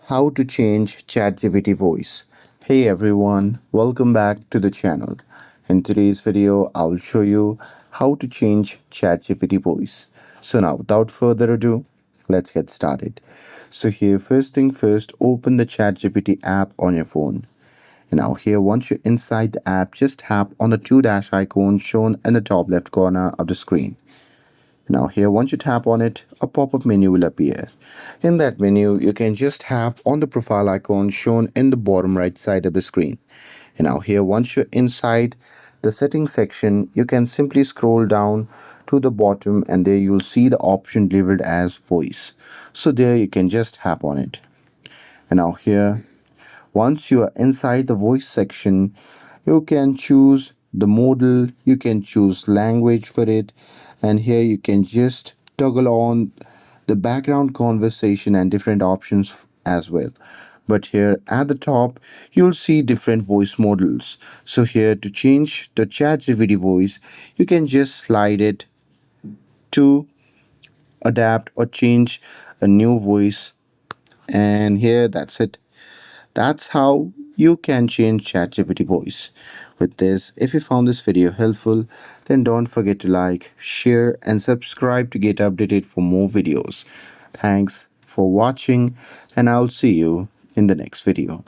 How to change ChatGPT voice. Hey everyone, welcome back to the channel. In today's video, I'll show you how to change ChatGPT voice. So now, without further ado, let's get started. So here, first thing first, open the ChatGPT app on your phone. And now here, once you're inside the app, just tap on the two dash icon shown in the top left corner of the screen. Now here, once you tap on it, a pop-up menu will appear. In that menu, you can just tap on the profile icon shown in the bottom right side of the screen. And now here, once you're inside the settings section, you can simply scroll down to the bottom and there you'll see the option labeled as voice. So there you can just tap on it. And now here, once you are inside the voice section, you can choose the modal, you can choose language for it, and here you can just toggle on the background conversation and different options as well. But here at the top, you'll see different voice models. So here to change the ChatGPT voice, you can just slide it to adapt or change a new voice, and here that's it. That's how you can change ChatGPT voice. With this, if you found this video helpful, then don't forget to like, share, and subscribe to get updated for more videos. Thanks for watching, and I'll see you in the next video.